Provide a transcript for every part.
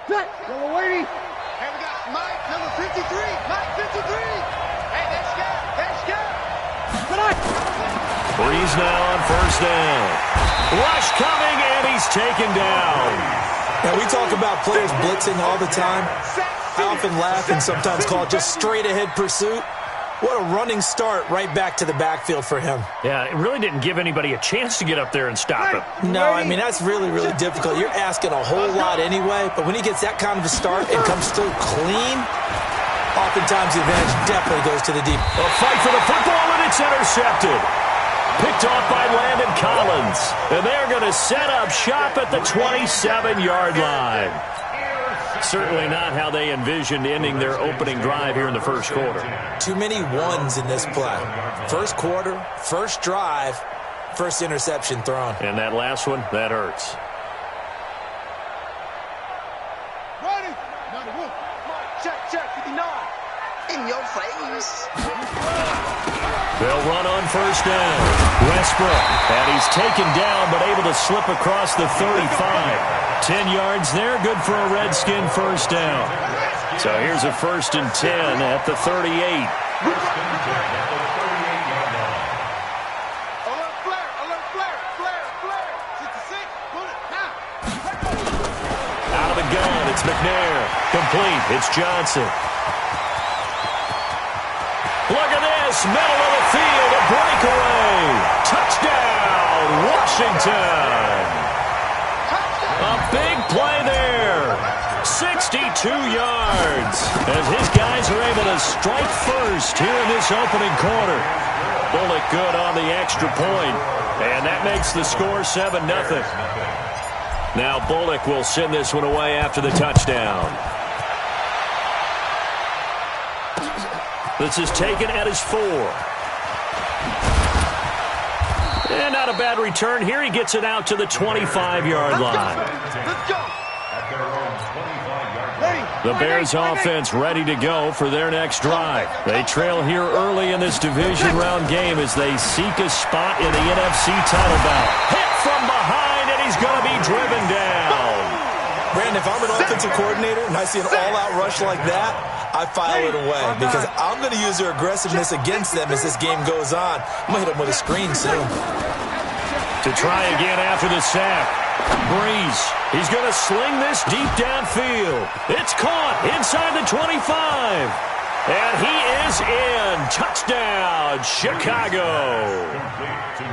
Set. Yellow lady. Hey, we got Mike, number 53. Mike, 53. Hey, that's good. That's good. Breeze now on first down. Rush coming, and he's taken down. Now, we talk about players blitzing all the time. I often laugh and sometimes call it just straight-ahead pursuit. What a running start right back to the backfield for him. Yeah, it really didn't give anybody a chance to get up there and stop him. No, I mean, that's really, really difficult. You're asking a whole lot anyway, but when he gets that kind of a start and comes through clean, oftentimes the advantage definitely goes to the deep. A fight for the football, and it's intercepted. Picked off by Landon Collins. And they're going to set up shop at the 27-yard line. Certainly not how they envisioned ending their opening drive here in the first quarter. Too many ones in this play. First quarter, first drive, first interception thrown. And that last one, that hurts. Ready. Number one. Check, 59. In your face. They'll run on first down. Westbrook, and he's taken down but able to slip across the 35. 10 yards there, good for a Redskin first down. So here's a 1st and 10 at the 38. Alert flare. 66, bullet, now. Out of the gun, it's McNair. Complete, it's Johnson. Look at this, middle of the field, a breakaway. Touchdown, Washington. A big play there. 62 yards as his guys are able to strike first here in this opening quarter. Bullock good on the extra point, and that makes the score 7-0. Now Bullock will send this one away after the touchdown. This is taken at his 4. And not a bad return here. He gets it out to the 25-yard line. Let's go. The Bears offense ready to go for their next drive. They trail here early in this division round game as they seek a spot in the NFC title bout. Hit from behind, and he's going to be driven down. Brandon, if I'm an offensive coordinator and I see an all-out rush like that, I file it away because I'm going to use their aggressiveness against them as this game goes on. I'm going to hit them with a screen soon. To try again after the sack. Breeze. He's going to sling this deep downfield. It's caught inside the 25. And he is in. Touchdown, Chicago.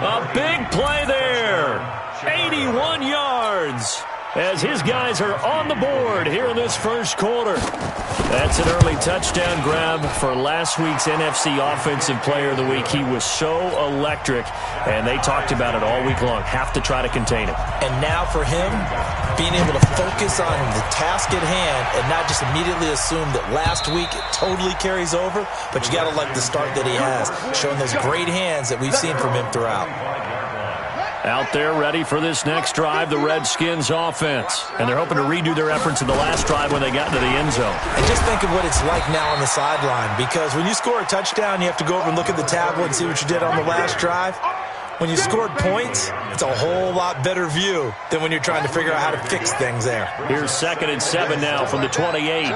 A big play there. 81 yards. As his guys are on the board here in this first quarter. That's an early touchdown grab for last week's NFC Offensive Player of the Week. He was so electric, and they talked about it all week long. Have to try to contain him. And now for him, being able to focus on the task at hand and not just immediately assume that last week it totally carries over, but you got to like the start that he has, showing those great hands that we've seen from him throughout. Out there ready for this next drive, the Redskins offense. And they're hoping to redo their efforts in the last drive when they got into the end zone. And just think of what it's like now on the sideline, because when you score a touchdown, you have to go over and look at the tablet and see what you did on the last drive. When you scored points, it's a whole lot better view than when you're trying to figure out how to fix things there. Here's 2nd and 7 now from the 28.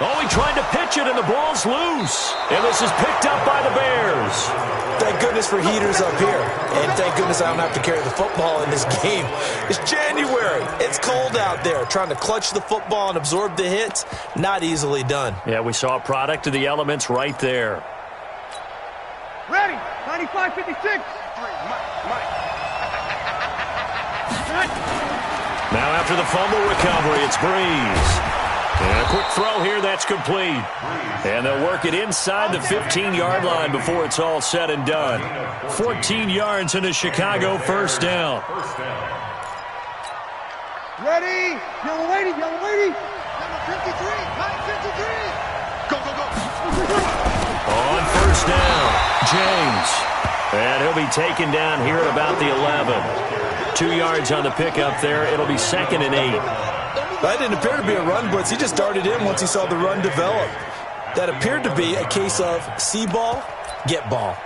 Oh, he tried to pitch it, and the ball's loose. And this is picked up by the Bears. Thank goodness for heaters up here. And thank goodness I don't have to carry the football in this game. It's January. It's cold out there. Trying to clutch the football and absorb the hits, not easily done. Yeah, we saw a product of the elements right there. Ready. 95, 56. Now after the fumble recovery, it's Breeze. And a quick throw here, that's complete. And they'll work it inside the 15-yard line before it's all said and done. 14 yards into Chicago first down. Ready. Yellow lady. Number 53. Line 53. Go. On first down, James. And he'll be taken down here at about the 11. 2 yards on the pickup there. It'll be 2nd and 8. That didn't appear to be a run blitz. He just darted in once he saw the run develop. That appeared to be a case of see ball, get ball.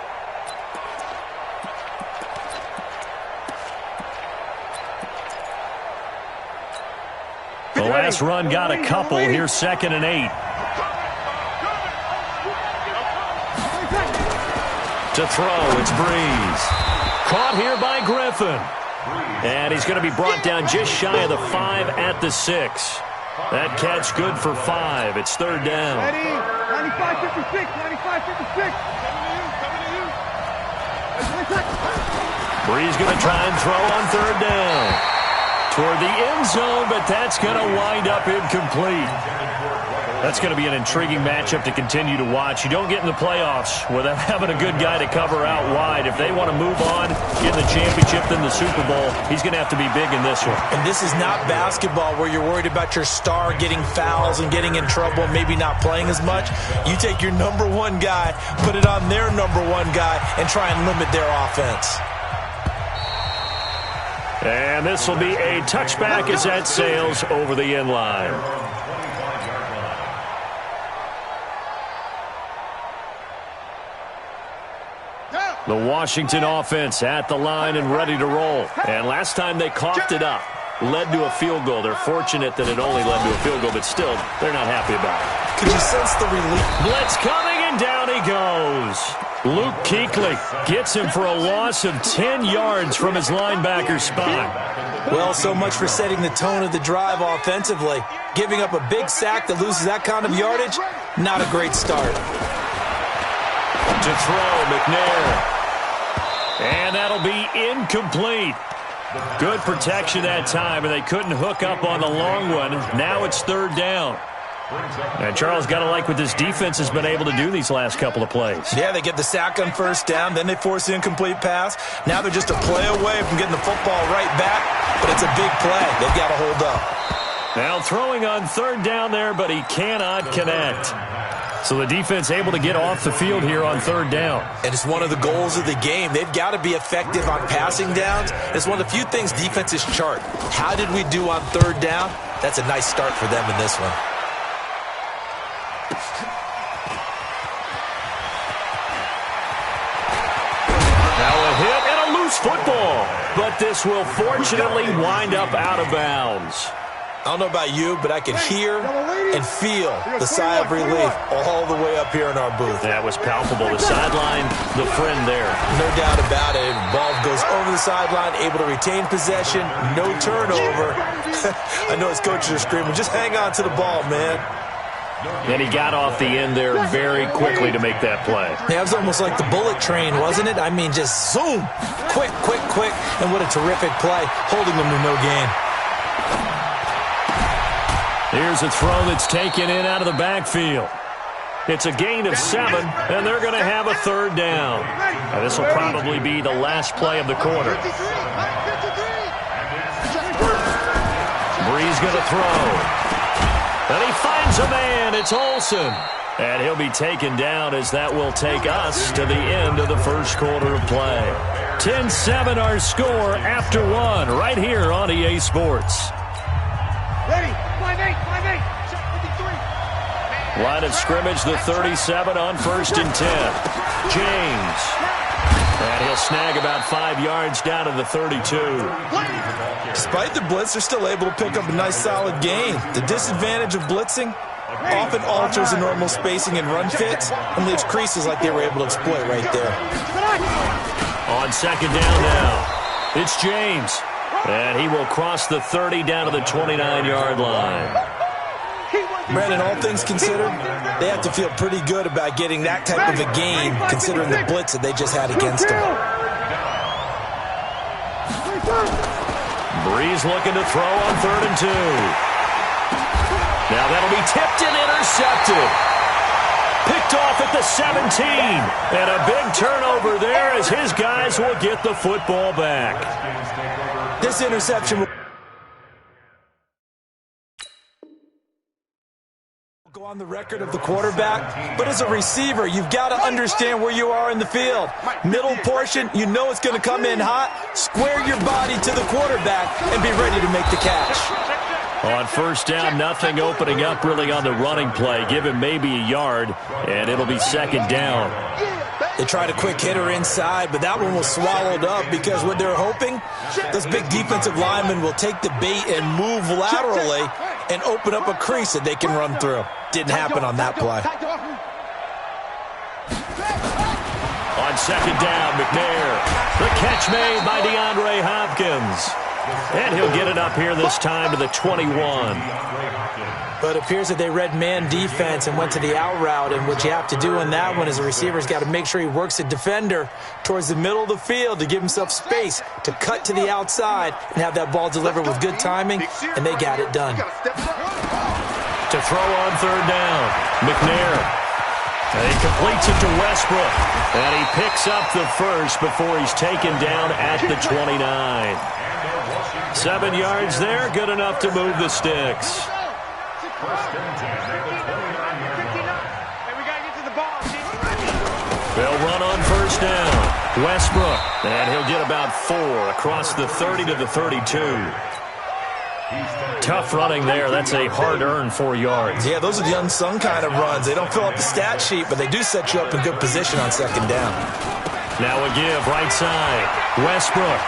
The last run got a couple. Here's 2nd and 8. To throw, it's Breeze. Caught here by Griffin. And he's going to be brought down just shy of the 5 at the 6. That catch good for 5. It's 3rd down. Ready? 95-56, 95-56. Breeze going to try and throw on 3rd down. Toward the end zone, but that's going to wind up incomplete. That's going to be an intriguing matchup to continue to watch. You don't get in the playoffs without having a good guy to cover out wide. If they want to move on in the championship than the Super Bowl, he's going to have to be big in this one. And this is not basketball where you're worried about your star getting fouls and getting in trouble, maybe not playing as much. You take your number 1 guy, put it on their number 1 guy, and try and limit their offense. And this will be a touchback as that sails over the end line. The Washington offense at the line and ready to roll. And last time they coughed it up, led to a field goal. They're fortunate that it only led to a field goal, but still, they're not happy about it. Could you sense the relief? Blitz coming, and down he goes. Luke Kuechly gets him for a loss of 10 yards from his linebacker spot. Well, so much for setting the tone of the drive offensively. Giving up a big sack that loses that kind of yardage, not a great start. To throw, McNair. And that'll be incomplete. Good protection that time, and they couldn't hook up on the long one. Now it's 3rd down. And Charles, got to like what this defense has been able to do these last couple of plays. Yeah, they get the sack on 1st down, then they force the incomplete pass. Now they're just a play away from getting the football right back, but it's a big play. They've got to hold up. Now throwing on 3rd down there, but he cannot connect. So the defense able to get off the field here on 3rd down. And it's one of the goals of the game. They've got to be effective on passing downs. It's one of the few things defenses chart. How did we do on 3rd down? That's a nice start for them in this one. Now a hit and a loose football. But this will fortunately wind up out of bounds. I don't know about you, but I can hear and feel the sigh of relief all the way up here in our booth. That was palpable. The sideline, the friend there. No doubt about it. Ball goes over the sideline, able to retain possession, no turnover. I know his coaches are screaming, just hang on to the ball, man. And he got off the end there very quickly to make that play. Yeah, it was almost like the bullet train, wasn't it? I mean, just zoom. Quick, quick, quick. And what a terrific play, holding them to no gain. Here's a throw that's taken in out of the backfield. It's a gain of 7, and they're going to have a 3rd down. Now, this will probably be the last play of the quarter. Breeze going to throw. And he finds a man. It's Olsen. And he'll be taken down as that will take us to the end of the first quarter of play. 10-7 our score after 1 right here on EA Sports. Ready? 5-8, 5-8. Line of scrimmage, the 37 on 1st and 10. James. And he'll snag about 5 yards down to the 32. Despite the blitz, they're still able to pick up a nice solid gain. The disadvantage of blitzing often alters the normal spacing and run fits and leaves creases like they were able to exploit right there. On 2nd down now, it's James. And he will cross the 30 down to the 29-yard line. Brandon, all things considered, they have to feel pretty good about getting that type of a gain considering the blitz that they just had against them. Breeze looking to throw on 3rd and 2. Now that'll be tipped and intercepted. Picked off at the 17. And a big turnover there as his guys will get the football back. This interception will go on the record of the quarterback, but as a receiver, you've got to understand where you are in the field. Middle portion, you know it's going to come in hot. Square your body to the quarterback and be ready to make the catch. On 1st down, nothing opening up really on the running play. Give him maybe a yard, and it'll be 2nd down. They tried a quick hitter inside, but that one was swallowed up because what they're hoping, those big defensive linemen will take the bait and move laterally and open up a crease that they can run through. Didn't happen on that play. On second down, McNair. The catch made by DeAndre Hopkins. And he'll get it up here this time to the 21. But it appears that they read man defense and went to the out route. And what you have to do on that one is the receiver's got to make sure he works the defender towards the middle of the field to give himself space to cut to the outside and have that ball delivered with good timing. And they got it done. To throw on third down, McNair. And he completes it to Westbrook. And he picks up the first before he's taken down at the 29. 7 yards there, good enough to move the sticks. They'll run on first down. Westbrook, and he'll get about 4 across the 30 to the 32. Tough running there. That's a hard-earned 4 yards. Yeah, those are the unsung kind of runs. They don't fill up the stat sheet, but they do set you up in good position on second down. Now a give, right side. Westbrook.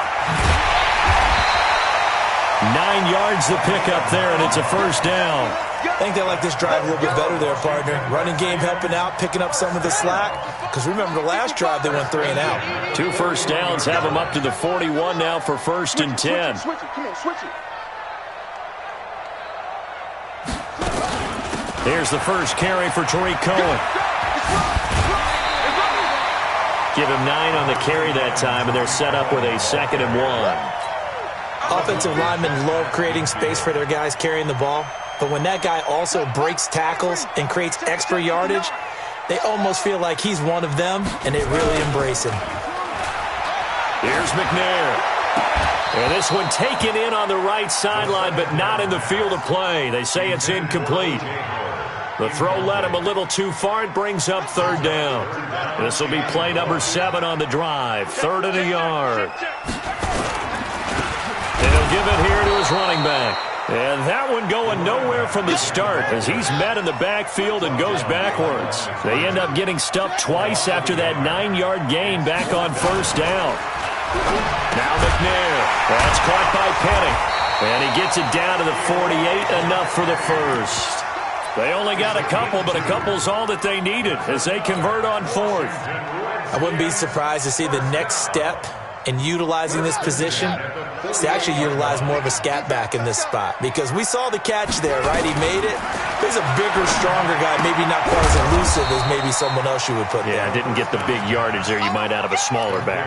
9 yards to pick up there, and it's a first down. I think they like this drive a little bit better there, partner. Running game helping out, picking up some of the slack. Because remember, the last drive, they went 3 and out. 2 first downs have them up to the 41 now for first and 10. Switch it. Come on, switch it. Here's the first carry for Tariq Cohen. Give him 9 on the carry that time, and they're set up with a 2nd and 1. Offensive linemen love creating space for their guys carrying the ball. But when that guy also breaks tackles and creates extra yardage, they almost feel like he's one of them, and they really embrace him. Here's McNair. And this one taken in on the right sideline, but not in the field of play. They say it's incomplete. The throw led him a little too far. It brings up third down. This will be play number 7 on the drive. 3rd and a yard. And he'll give it here to his running back. And that one going nowhere from the start as he's met in the backfield and goes backwards. They end up getting stuffed twice after that 9-yard gain back on first down. Now McNair. That's caught by Penning. And he gets it down to the 48, enough for the first. They only got a couple, but a couple's all that they needed as they convert on 4th. I wouldn't be surprised to see the next step in utilizing this position is to actually utilize more of a scat back in this spot. Because we saw the catch there, right? He made it. There's a bigger, stronger guy, maybe not quite as elusive as maybe someone else you would put there. Yeah, didn't get the big yardage there you might out of a smaller back.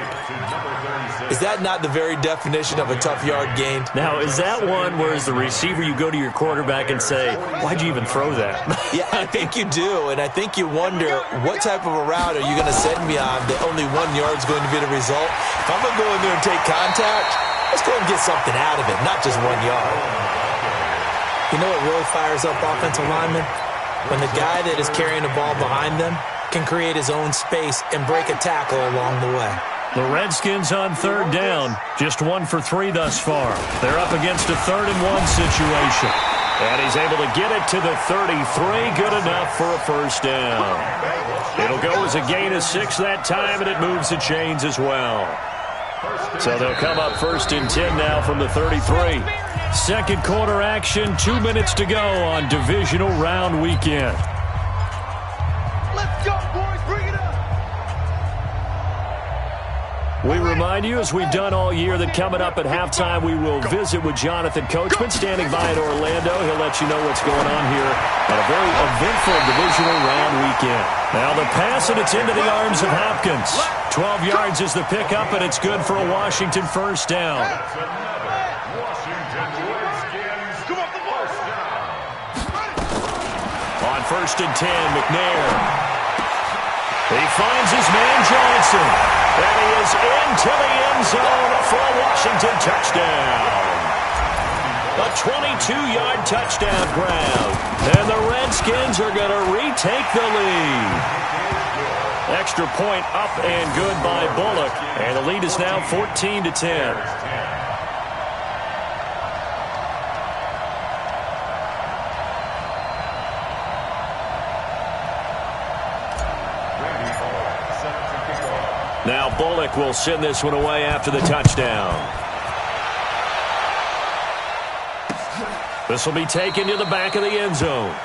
Is that not the very definition of a tough yard gain? Now, is that one where as the receiver you go to your quarterback and say, why'd you even throw that? Yeah, I think you do, and I think you wonder what type of a route are you going to send me on that only 1 yard's going to be the result? If I'm going to go in there and take contact, let's go and get something out of it, not just 1 yard. You know what really fires up offensive linemen? When the guy that is carrying the ball behind them can create his own space and break a tackle along the way. The Redskins on third down, just 1 for 3 thus far. They're up against a 3rd and 1 situation. And he's able to get it to the 33, good enough for a first down. It'll go as a gain of 6 that time, and it moves the chains as well. So they'll come up 1st and 10 now from the 33. Second quarter action, 2 minutes to go on Divisional Round Weekend. Let's go, boys. Bring it up. We remind you, as we've done all year, that coming up at halftime, we will visit with Jonathan Coachman, standing by in Orlando. He'll let you know what's going on here on a very eventful Divisional Round Weekend. Now the pass, and it's into the arms of Hopkins. 12 yards is the pickup, and it's good for a Washington first down. On 1st and 10, McNair. He finds his man Johnson, and he is into the end zone for a Washington touchdown. A 22-yard touchdown grab, and the Redskins are going to retake the lead. Extra point up and good by Bullock, and the lead is now 14-10. Now Bullock will send this one away after the touchdown. This will be taken to the back of the end zone.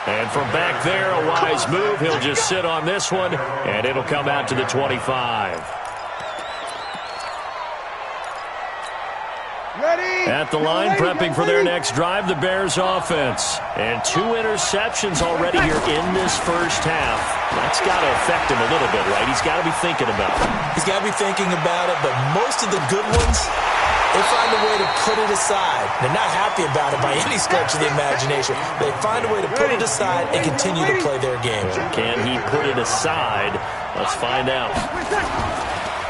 And from back there, a wise move. He'll just sit on this one, and it'll come out to the 25. At the line, prepping for their next drive, the Bears offense. And 2 interceptions already here in this first half. That's got to affect him a little bit, right? He's got to be thinking about it. He's got to be thinking about it, but most of the good ones, they find a way to put it aside. They're not happy about it by any stretch of the imagination. They find a way to put it aside and continue to play their game. Can he put it aside? Let's find out.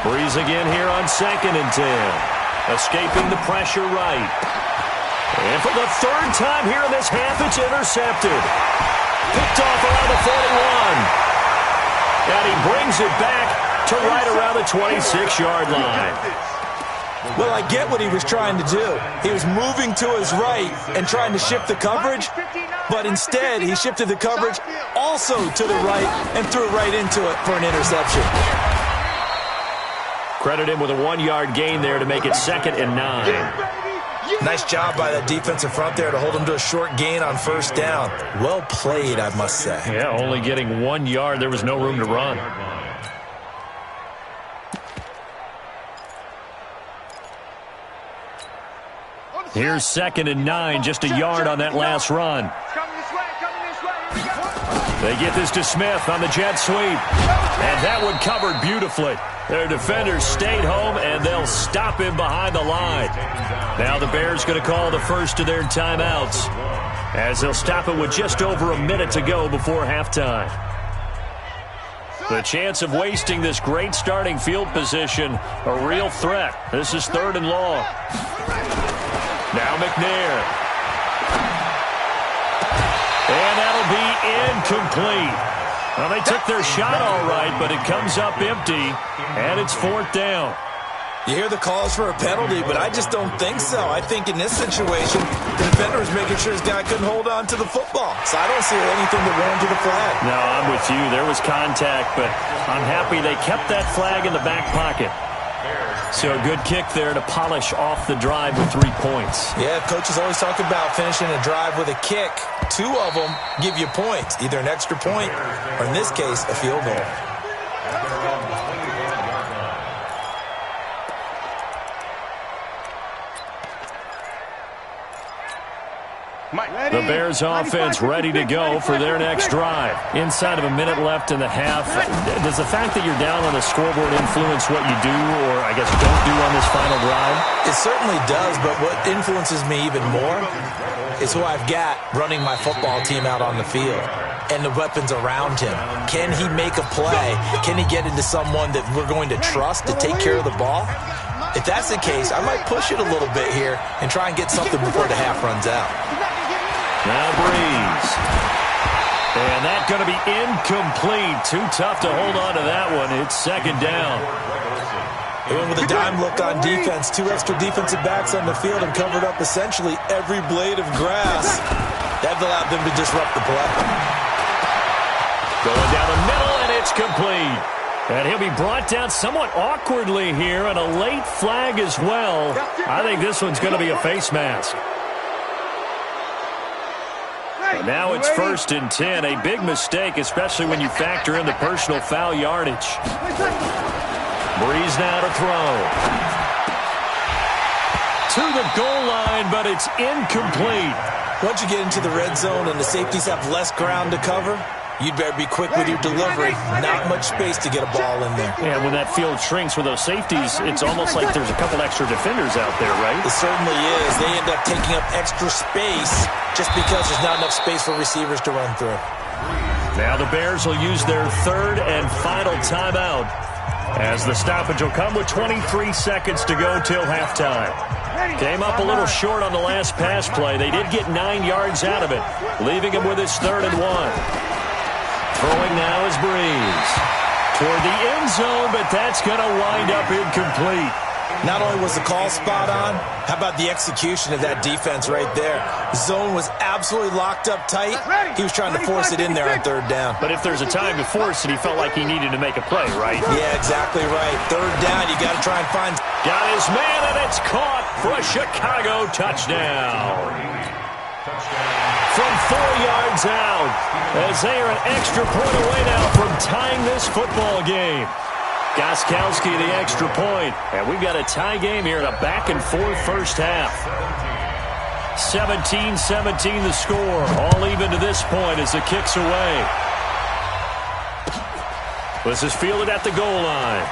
Breeze again here on 2nd and 10. Escaping the pressure right. And for the 3rd time here in this half, it's intercepted. Picked off around the 41. And he brings it back to right around the 26-yard line. Well, I get what he was trying to do. He was moving to his right and trying to shift the coverage, but instead he shifted the coverage also to the right and threw right into it for an interception. Credit him with a 1-yard gain there to make it 2nd and 9. Nice job by that defensive front there to hold him to a short gain on 1st down. Well played, I must say. Yeah, only getting 1 yard. There was no room to run. Here's 2nd and 9, just a yard on that last run. They get this to Smith on the jet sweep. And that one covered beautifully. Their defenders stayed home, and they'll stop him behind the line. Now the Bears going to call the first of their timeouts, as they'll stop it with just over a minute to go before halftime. The chance of wasting this great starting field position, a real threat. This is 3rd and long. Now McNair. And that'll be incomplete. Well, they took their shot all right, but it comes up empty, and it's 4th down. You hear the calls for a penalty, but I just don't think so. I think in this situation, the defender was making sure his guy couldn't hold on to the football. So I don't see anything to warrant the flag. No, I'm with you. There was contact, but I'm happy they kept that flag in the back pocket. So a good kick there to polish off the drive with 3 points. Yeah, coaches always talk about finishing a drive with a kick. 2 of them give you points, either an extra point or, in this case, a field goal. The Bears offense ready to go for their next drive. Inside of a minute left in the half. Does the fact that you're down on the scoreboard influence what you do, or I guess don't do on this final drive? It certainly does, but what influences me even more is who I've got running my football team out on the field and the weapons around him. Can he make a play? Can he get into someone that we're going to trust to take care of the ball? If that's the case, I might push it a little bit here and try and get something before the half runs out. Now Breeze. And that's going to be incomplete. Too tough to hold on to that one. It's 2nd down. They went with a dime look on defense. 2 extra defensive backs on the field and covered up essentially every blade of grass. That allowed them to disrupt the play. Going down the middle, and it's complete. And he'll be brought down somewhat awkwardly here, and a late flag as well. I think this one's going to be a face mask. And now it's 1st and 10. A big mistake, especially when you factor in the personal foul yardage. Breeze now to throw. To the goal line, but it's incomplete. Once you get into the red zone and the safeties have less ground to cover, you'd better be quick with your delivery. Not much space to get a ball in there. And when that field shrinks with those safeties, it's almost like there's a couple extra defenders out there, right? It certainly is. They end up taking up extra space just because there's not enough space for receivers to run through. Now the Bears will use their 3rd and final timeout, as the stoppage will come with 23 seconds to go till halftime. Came up a little short on the last pass play. They did get 9 yards out of it, leaving him with his 3rd and 1. Throwing now is Breeze. Toward the end zone, but that's going to wind up incomplete. Not only was the call spot on, how about the execution of that defense right there? The zone was absolutely locked up tight. He was trying to force it in there on 3rd down. But if there's a time to force it, he felt like he needed to make a play, right? Yeah, exactly right. 3rd down, you got to try and find... Got his man, and it's caught for a Chicago touchdown. From 4 yards out, as they are an extra point away now from tying this football game. Gostkowski the extra point, and we've got a tie game here in a back-and-forth first half. 17-17 the score, all even to this point as the kick's away. This is fielded at the goal line.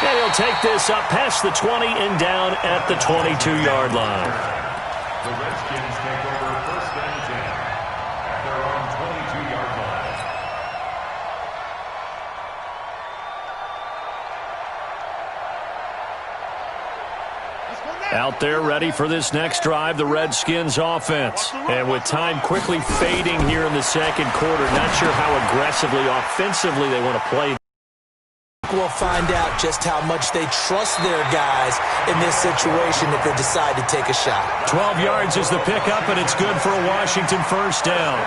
And he'll take this up past the 20 and down at the 22-yard line. The Redskins take over 1st and 10 at their own 22-yard line. Out there ready for this next drive, the Redskins offense. And with time quickly fading here in the second quarter, not sure how aggressively, offensively they want to play. We'll find out just how much they trust their guys in this situation if they decide to take a shot. 12 yards is the pickup, and it's good for a Washington first down.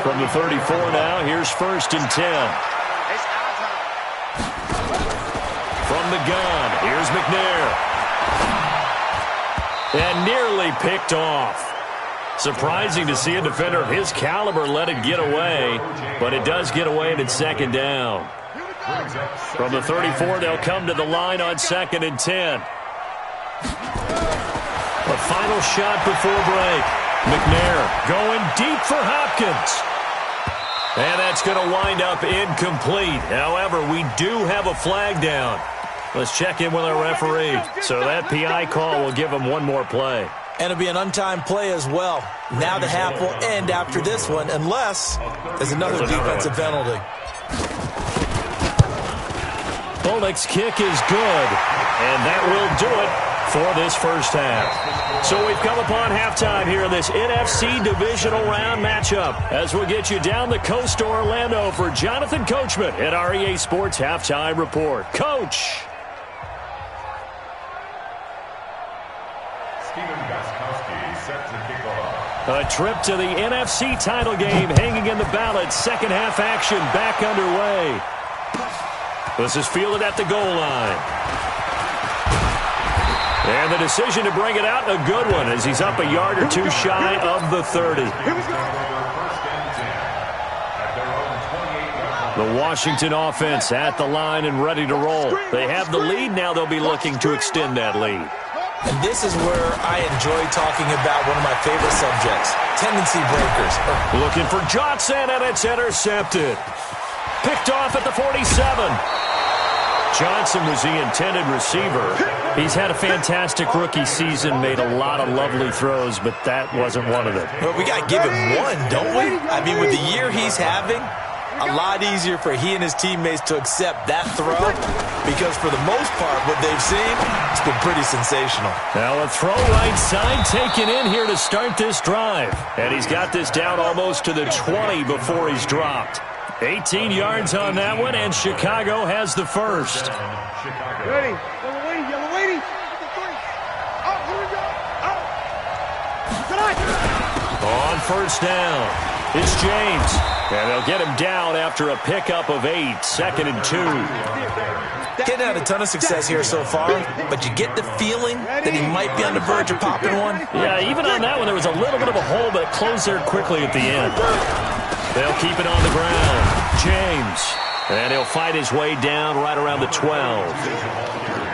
From the 34 now, here's 1st and 10. From the gun, here's McNair. And nearly picked off. Surprising to see a defender of his caliber let it get away, but it does get away and it's 2nd down. From the 34, they'll come to the line on 2nd and 10. A final shot before break. McNair going deep for Hopkins. And that's going to wind up incomplete. However, we do have a flag down. Let's check in with our referee. So that PI call will give him one more play. And it'll be an untimed play as well. Now the half will end after this one, unless there's another defensive penalty. Polnick's kick is good, and that will do it for this first half. So we've come upon halftime here in this NFC Divisional Round matchup as we'll get you down the coast to Orlando for Jonathan Coachman at our EA Sports Halftime Report. Coach! A trip to the NFC title game hanging in the balance. Second half action back underway. This is fielded at the goal line. And the decision to bring it out, a good one, as he's up a yard or two shy of the 30. The Washington offense at the line and ready to roll. They have the lead. Now they'll be looking to extend that lead. And this is where I enjoy talking about one of my favorite subjects, tendency breakers. Looking for Johnson, and it's intercepted. Picked off at the 47. Johnson was the intended receiver. He's had a fantastic rookie season, made a lot of lovely throws, but that wasn't one of them. But we got to give him one, don't we? I mean, with the year he's having, a lot easier for he and his teammates to accept that throw because for the most part, what they've seen, it's been pretty sensational. Now a throw right side taken in here to start this drive. And he's got this down almost to the 20 before he's dropped. 18 yards on that one, and Chicago has the first. Ready. Yellow lady, yellow lady. Oh, here we go. Oh. On first down, it's James. And they'll get him down after a pickup of 8, 2nd and 2. Getting had a ton of success here so far, but you get the feeling that he might be on the verge of popping one. Yeah, even on that one, there was a little bit of a hole, but it closed there quickly at the end. They'll keep it on the ground. James. And he'll fight his way down right around the 12.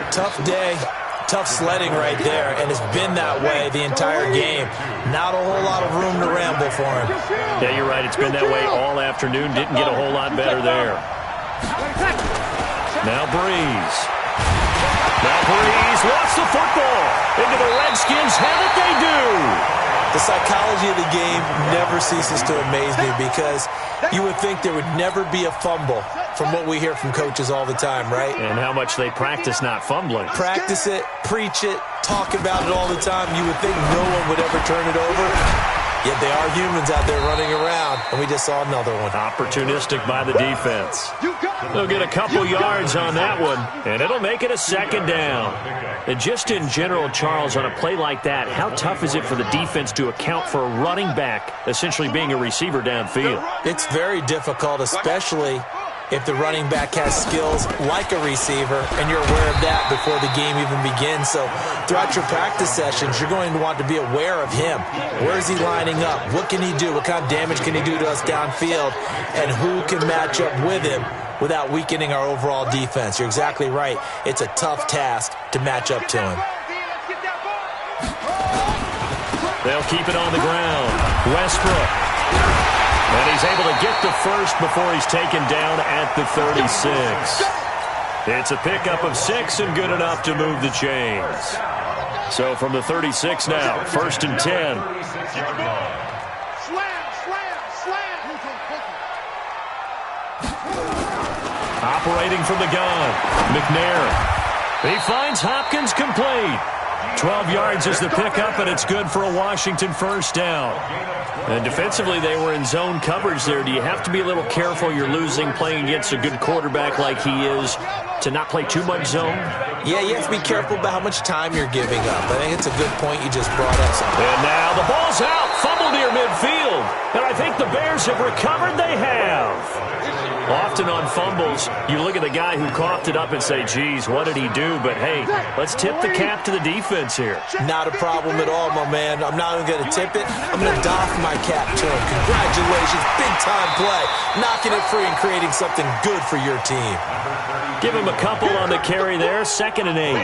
Tough day. Tough sledding right there, and it's been that way the entire game. Not a whole lot of room to ramble for him. Yeah, you're right. It's been that way all afternoon. Didn't get a whole lot better there. Now Breeze. Now Breeze lost the football. Into the Redskins. Have it they do. The psychology of the game never ceases to amaze me because you would think there would never be a fumble from what we hear from coaches all the time, right? And how much they practice not fumbling. Practice it, preach it, talk about it all the time. You would think no one would ever turn it over. Yet they are humans out there running around, and we just saw another one. Opportunistic by the defense. They'll get a couple yards on that one, and it'll make it a 2nd down. And just in general, Charles, on a play like that, how tough is it for the defense to account for a running back essentially being a receiver downfield? It's very difficult, especially if the running back has skills like a receiver, and you're aware of that before the game even begins. So throughout your practice sessions, you're going to want to be aware of him. Where is he lining up? What can he do? What kind of damage can he do to us downfield? And who can match up with him without weakening our overall defense? You're exactly right. It's a tough task to match up to him. They'll keep it on the ground. Westbrook. And he's able to get to first before he's taken down at the 36. It's a pickup of 6 and good enough to move the chains. So from the 36 now, 1st and 10. Operating from the gun, McNair. He finds Hopkins complete. 12 yards is the pickup, and it's good for a Washington first down. And defensively, they were in zone coverage there. Do you have to be a little careful? You're losing playing against a good quarterback like he is to not play too much zone? Yeah, you have to be careful about how much time you're giving up. I think it's a good point you just brought up. And now the ball's out, fumbled near midfield. And I think the Bears have recovered. They have. Often on fumbles, you look at the guy who coughed it up and say, geez, what did he do? But, hey, let's tip the cap to the defense here. Not a problem at all, my man. I'm not even going to tip it. I'm going to doff my cap to him. Congratulations. Big-time play. Knocking it free and creating something good for your team. Give him a couple on the carry there. 2nd and 8.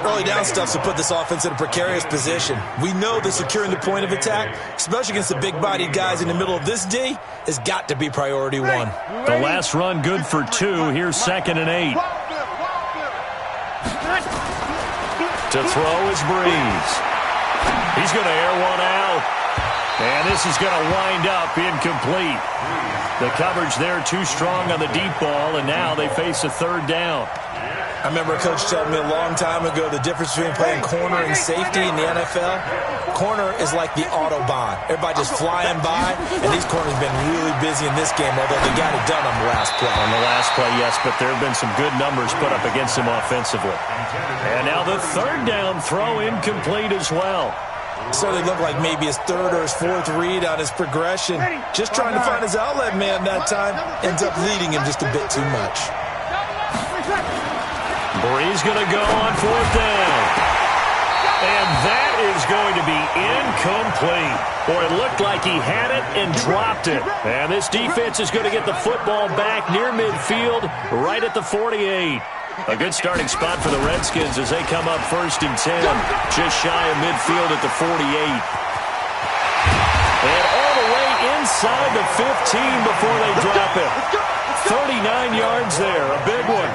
Early down stuff to put this offense in a precarious position. We know that securing the point of attack, especially against the big-bodied guys in the middle of this D, has got to be priority one. The last run good for 2. Here's 2nd and 8. To throw is Breeze. He's going to air one out. And this is going to wind up incomplete. The coverage there too strong on the deep ball, and now they face a 3rd down. I remember a coach telling me a long time ago the difference between playing corner and safety in the NFL. Corner is like the Autobahn. Everybody just flying by, and these corners have been really busy in this game, although they got it done on the last play. On the last play, yes, but there have been some good numbers put up against him offensively. And now the 3rd down throw incomplete as well. Certainly looked like maybe his 3rd or his 4th read on his progression. Just trying to find his outlet man that time. Ends up leading him just a bit too much. Breeze going to go on 4th down. And that is going to be incomplete. Or it looked like he had it and dropped it. And this defense is going to get the football back near midfield, right at the 48. A good starting spot for the Redskins as they come up 1st and 10, just shy of midfield at the 48. And all the way inside the 15 before they drop it. 39 yards there, a big one.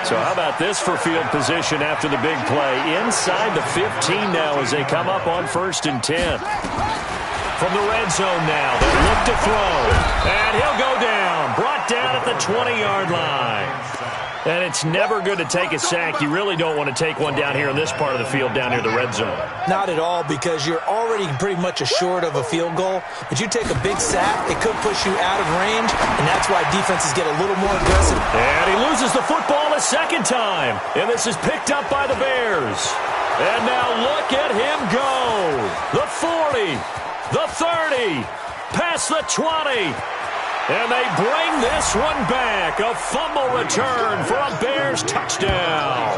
So how about this for field position after the big play? Inside the 15 now as they come up on 1st and 10. From the red zone now, they look to throw. And he'll go down, brought down at the 20-yard line. And it's never good to take a sack. You really don't want to take one down here in this part of the field down near the red zone. Not at all, because you're already pretty much assured of a field goal. But you take a big sack, it could push you out of range, and that's why defenses get a little more aggressive. And he loses the football a 2nd time. And this is picked up by the Bears. And now look at him go. The 40, the 30, past the 20. And they bring this one back. A fumble return for a Bears touchdown.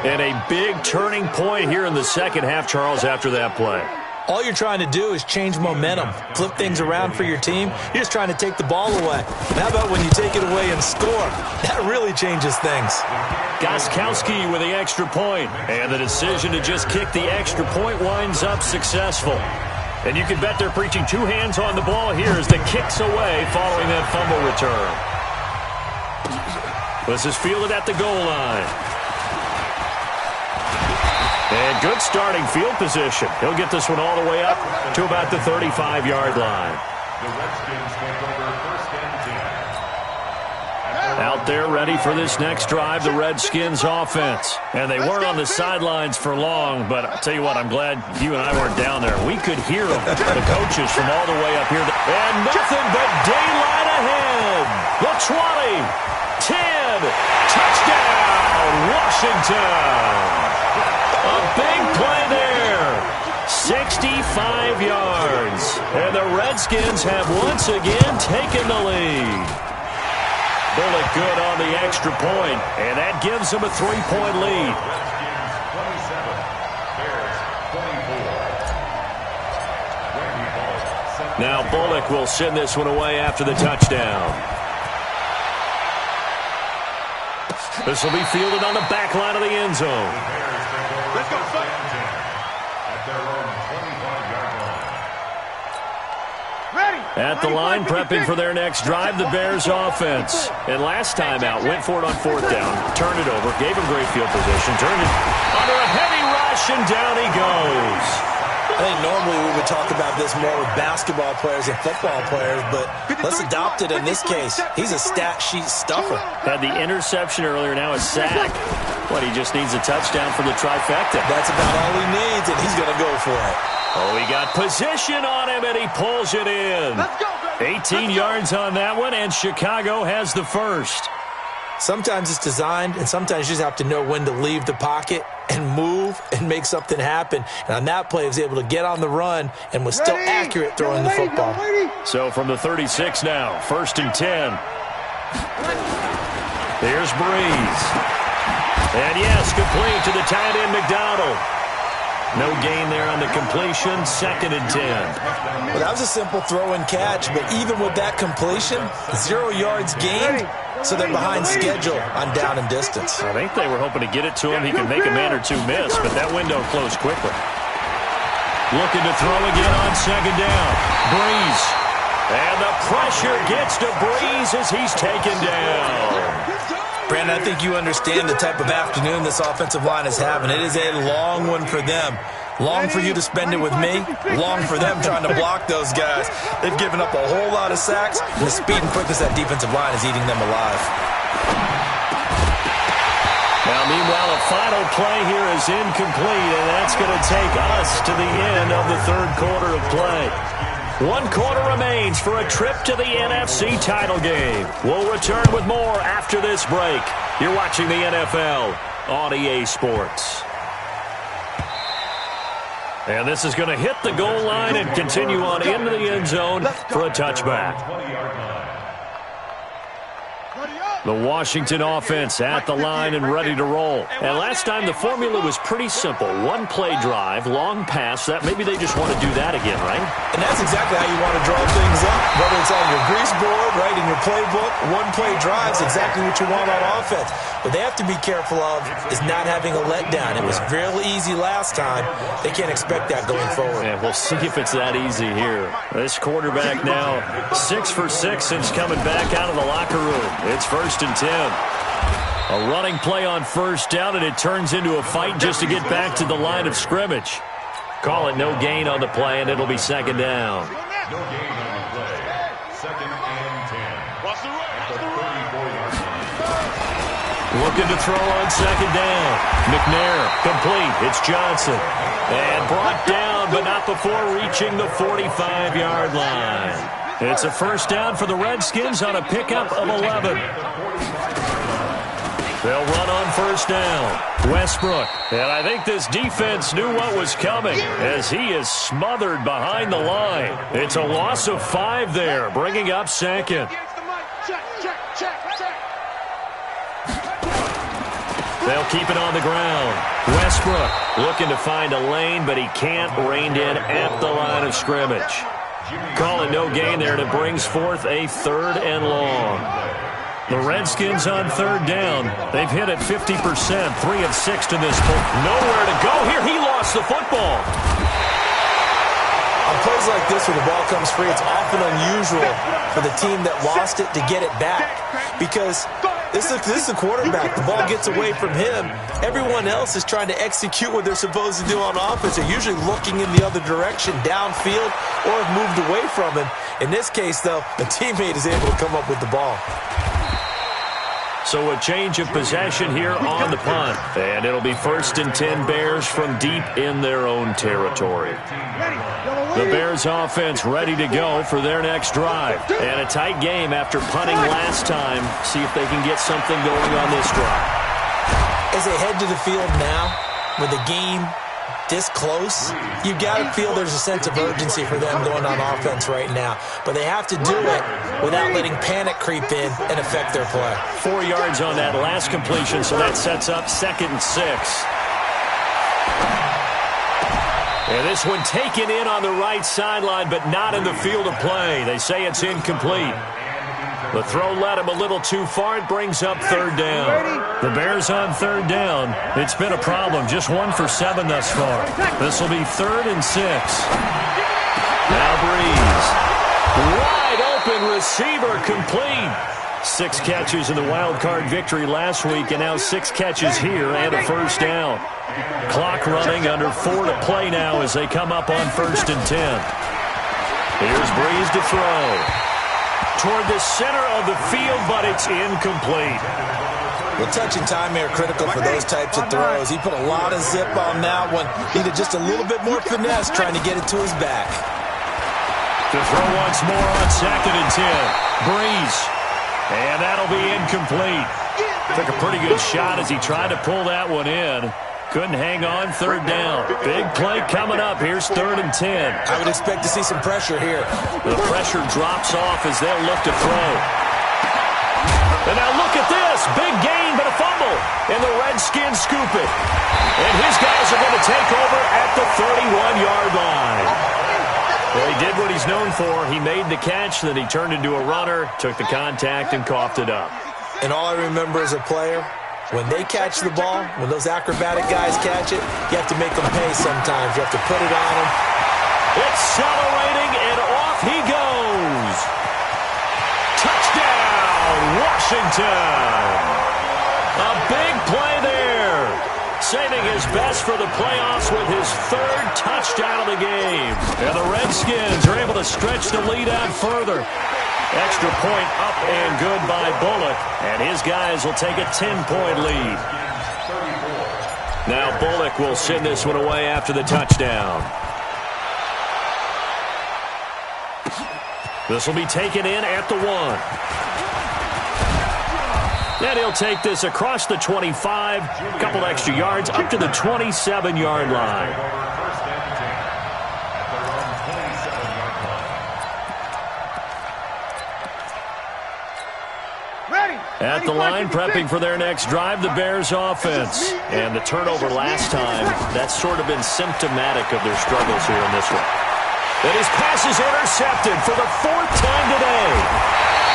And a big turning point here in the 2nd half, Charles, after that play. All you're trying to do is change momentum, flip things around for your team. You're just trying to take the ball away. And how about when you take it away and score? That really changes things. Gostkowski with the extra point. And the decision to just kick the extra point winds up successful. And you can bet they're preaching 2 hands on the ball here as the kick's away following that fumble return. This is fielded at the goal line. And good starting field position. He'll get this one all the way up to about the 35-yard line. The Redskins take over 1st and 10. Out there ready for this next drive, the Redskins offense. And they weren't on the sidelines for long, but I'll tell you what, I'm glad you and I weren't down there. We could hear them, the coaches from all the way up here. And nothing but daylight ahead. The 20, 10, touchdown, Washington. A big play there. 65 yards. And the Redskins have once again taken the lead. Bullock good on the extra point, and that gives them a 3-point lead. Redskins 27, Bears 24. Now Bullock will send this one away after the touchdown. This will be fielded on the back line of the end zone. Let's go, at their own 25-yard line. Ready. At the line, prepping for their next drive, the Bears offense. And last time out, went for it on 4th down, turned it over, gave him great field position, turned it under a heavy rush, and down he goes. I think normally we would talk about this more with basketball players and football players, but let's adopt it in this case. He's a stat sheet stuffer. Had the interception earlier, now a sack. What, he just needs a touchdown for the trifecta. That's about all he needs, and he's going to go for it. Oh, he got position on him, and he pulls it in. Let's go, baby. 18 yards on that one, and Chicago has the first. Sometimes it's designed, and sometimes you just have to know when to leave the pocket and move and make something happen. And on that play, he was able to get on the run and was still accurate throwing the football. So from the 36 now, 1st and 10. Here's Breeze. And yes, complete to the tight end McDonald. No gain there on the completion, 2nd and 10. Well, that was a simple throw and catch, but even with that completion, 0 yards gained, so they're behind schedule on down and distance. I think they were hoping to get it to him. He could make a man or two miss, but that window closed quickly. Looking to throw again on 2nd down. Breeze. And the pressure gets to Breeze as he's taken down. Brandon, I think you understand the type of afternoon this offensive line is having. It is a long one for them. Long for you to spend it with me. Long for them trying to block those guys. They've given up a whole lot of sacks, and the speed and quickness of that defensive line is eating them alive. Now, meanwhile, a final play here is incomplete, and that's going to take us to the end of the 3rd quarter of play. 1 quarter remains for a trip to the NFC title game. We'll return with more after this break. You're watching the NFL on EA Sports. And this is going to hit the goal line and continue on into the end zone for a touchback. The Washington offense at the line and ready to roll. And last time the formula was pretty simple. 1-play drive, long pass. That maybe they just want to do that again, right? And that's exactly how you want to draw things up. Whether it's on your grease board, right, in your playbook, 1-play drives, exactly what you want on offense. What they have to be careful of is not having a letdown. It was fairly easy last time. They can't expect that going forward. Yeah, we'll see if it's that easy here. This quarterback now 6 for 6 since coming back out of the locker room. It's 1st and 10. A running play on 1st down, and it turns into a fight just to get back to the line of scrimmage. Call it no gain on the play, and it'll be 2nd down. No gain on the play. 2nd and 10. Watch the run. At the 34-yard line. Looking to throw on 2nd down. McNair, complete. It's Johnson. And brought down, but not before reaching the 45-yard line. It's a 1st down for the Redskins on a pickup of 11. They'll run on 1st down. Westbrook. And I think this defense knew what was coming as he is smothered behind the line. It's a loss of 5 there, bringing up 2nd. They'll keep it on the ground. Westbrook looking to find a lane, but he can't. Reined in at the line of scrimmage. Call it no gain there, and it brings forth a 3rd and long. The Redskins on 3rd down. They've hit it 50%, 3 of 6 to this point. Nowhere to go here. He lost the football. On plays like this where the ball comes free, it's often unusual for the team that lost it to get it back because this is a quarterback. The ball gets away from him. Everyone else is trying to execute what they're supposed to do on offense. They're usually looking in the other direction, downfield, or have moved away from him. In this case, though, a teammate is able to come up with the ball. So a change of possession here on the punt. And it'll be 1st and 10 Bears from deep in their own territory. The Bears offense ready to go for their next drive. And a tight game after punting last time. See if they can get something going on this drive. As they head to the field now, with the game this close, you got to feel there's a sense of urgency for them going on offense right now. But they have to do it without letting panic creep in and affect their play. 4 yards on that last completion, so that sets up 2nd and 6. And this one taken in on the right sideline, but not in the field of play. They say it's incomplete. The throw led him a little too far. It brings up 3rd down. The Bears on 3rd down. It's been a problem. Just 1 for 7 thus far. This will be 3rd and 6. Now Breeze. Wide open receiver complete. 6 catches in the wild card victory last week, and now 6 catches here and a 1st down. Clock running, under 4 to play now as they come up on 1st and 10. Here's Breeze to throw. Toward the center of the field, but it's incomplete. Well, touch and time are critical for those types of throws. He put a lot of zip on that one. Needed just a little bit more finesse trying to get it to his back. To throw once more on 2nd and 10. Breeze. And that'll be incomplete. Took a pretty good shot as he tried to pull that one in. Couldn't hang on, 3rd down. Big play coming up. Here's 3rd and 10. I would expect to see some pressure here. The pressure drops off as they'll look to throw. And now look at this. Big gain, but a fumble. And the Redskins scoop it. And his guys are going to take over at the 31-yard line. Well, he did what he's known for. He made the catch, then he turned into a runner, took the contact, and coughed it up. And all I remember as a player, when they catch the ball, when those acrobatic guys catch it, you have to make them pay sometimes. You have to put it on them. Accelerating, and off he goes. Touchdown, Washington. A big play there. Saving his best for the playoffs with his 3rd touchdown of the game. And the Redskins are able to stretch the lead out further. Extra point up and good by Bullock. And his guys will take a 10-point lead. Now Bullock will send this one away after the touchdown. This will be taken in at the 1. And he'll take this across the 25, a couple extra yards, up to the 27-yard line. At the line, prepping for their next drive, the Bears offense. And the turnover last time, that's sort of been symptomatic of their struggles here in this one. And his pass is intercepted for the 4th time today.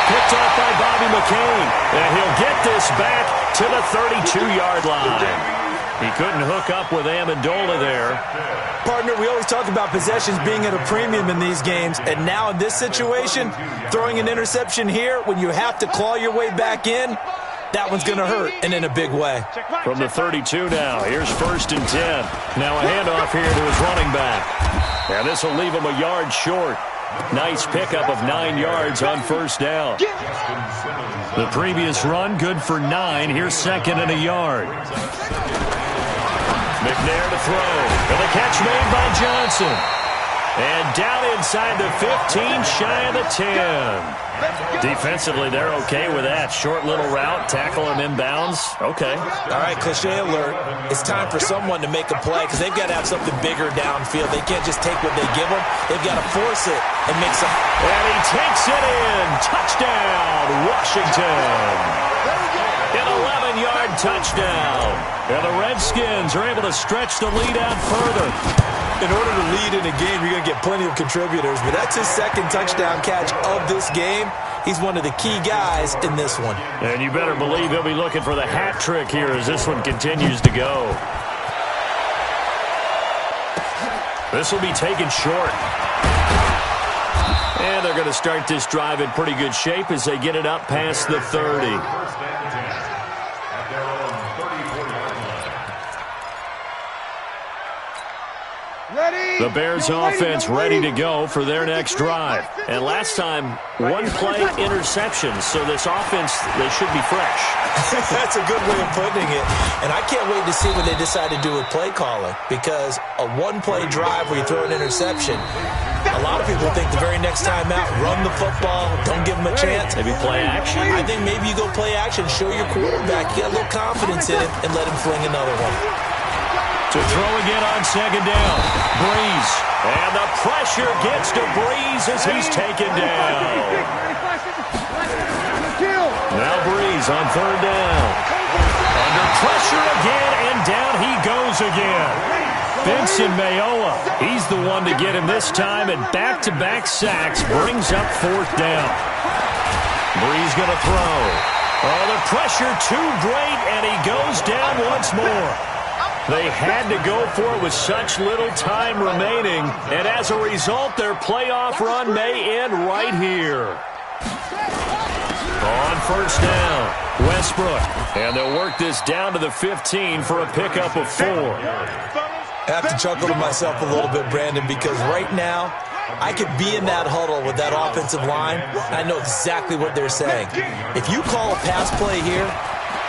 Picked off by Bobby McCain. And he'll get this back to the 32-yard line. He couldn't hook up with Amendola there. Partner, we always talk about possessions being at a premium in these games. And now in this situation, throwing an interception here when you have to claw your way back in, that one's going to hurt, and in a big way. From the 32 now, here's 1st and 10. Now a handoff here to his running back. And this will leave him a yard short. Nice pickup of 9 yards on 1st down. The previous run, good for 9. Here's 2nd and a yard. McNair to throw. And the catch made by Johnson. And down inside the 15, shy of the 10. Defensively, they're okay with that. Short little route, tackle him inbounds. Okay. All right, cliche alert. It's time for someone to make a play because they've got to have something bigger downfield. They can't just take what they give them. They've got to force it and make some. And he takes it in. Touchdown, Washington. An 11-yard touchdown. And the Redskins are able to stretch the lead out further. In order to lead in a game, you're going to get plenty of contributors, but that's his 2nd touchdown catch of this game. He's one of the key guys in this one. And you better believe he'll be looking for the hat trick here as this one continues to go. This will be taken short. And they're going to start this drive in pretty good shape as they get it up past the 30. The Bears offense ready to go for their next drive. And last time, 1 play interception. So this offense, they should be fresh. That's a good way of putting it. And I can't wait to see what they decide to do with play calling. Because a 1-play drive where you throw an interception, a lot of people think the very next time out, run the football, don't give them a chance. Maybe play action. I think maybe you go play action, show your quarterback, you got a little confidence in it, and let him fling another one. To throw again on second down. Breeze. And the pressure gets to Breeze as he's taken down. Now Breeze on third down. Under pressure again, and down he goes again. Vincent Mayowa, he's the one to get him this time, and back-to-back sacks brings up fourth down. Breeze going to throw. Oh, the pressure too great, and he goes down once more. They had to go for it with such little time remaining, and as a result, their playoff run may end right here. On first down, Westbrook, and they'll work this down to the 15 for a pickup of 4. I have to chuckle to myself a little bit, Brandon, because right now, I could be in that huddle with that offensive line, and I know exactly what they're saying. If you call a pass play here,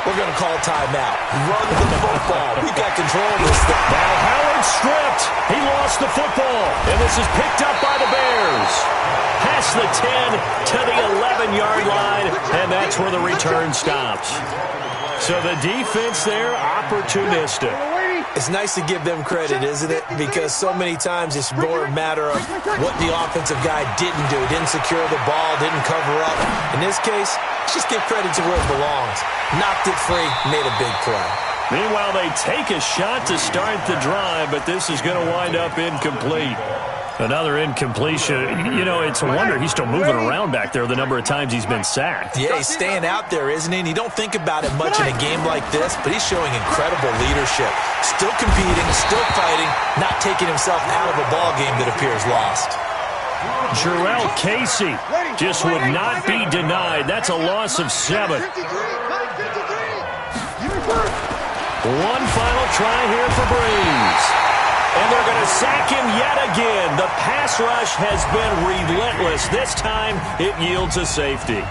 we're going to call timeout. Run the football. We've got control of this thing. Now Howard stripped. He lost the football, and this is picked up by the Bears. Past the 10 to the 11-yard line, and that's where the return stops. So the defense there, opportunistic. It's nice to give them credit, isn't it? Because so many times it's more a matter of what the offensive guy didn't do. Didn't secure the ball, didn't cover up. In this case, just give credit to where it belongs. Knocked it free, made a big play. Meanwhile, they take a shot to start the drive, but this is going to wind up incomplete. Another incompletion. You know, it's a wonder he's still moving around back there the number of times he's been sacked. Yeah, he's staying out there, isn't he? And you don't think about it much in a game like this, but he's showing incredible leadership. Still competing, still fighting, not taking himself out of a ball game that appears lost. Jarrell Casey just would not be denied. That's a loss of 7. One final try here for Breeze. And they're going to sack him yet again. The pass rush has been relentless. This time, it yields a safety.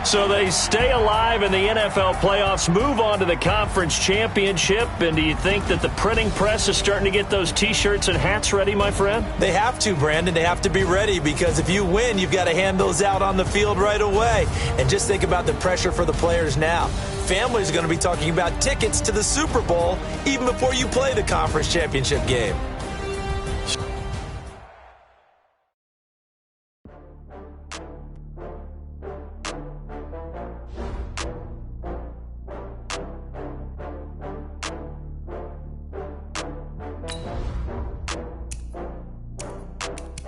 So they stay alive in the NFL playoffs, move on to the conference championship. And do you think that the printing press is starting to get those T-shirts and hats ready, my friend? They have to, Brandon. They have to be ready because if you win, you've got to hand those out on the field right away. And just think about the pressure for the players now. Families are going to be talking about tickets to the Super Bowl even before you play the conference championship game.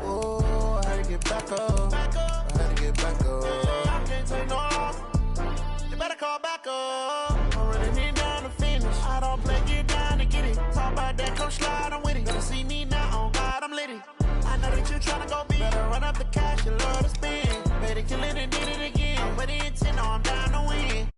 Oh, I had to get back up. I had to get back up. I can't take no loss. You better call back up. I'm running it down to finish. I don't play, get down to get it. Talk about that, come slide, I'm with it. Better see me now, oh God, I'm lit it. I know that you tryna go big. Better run up the cash, you love to spend. Better kill it and did it again. But the intent, no, I'm down to win.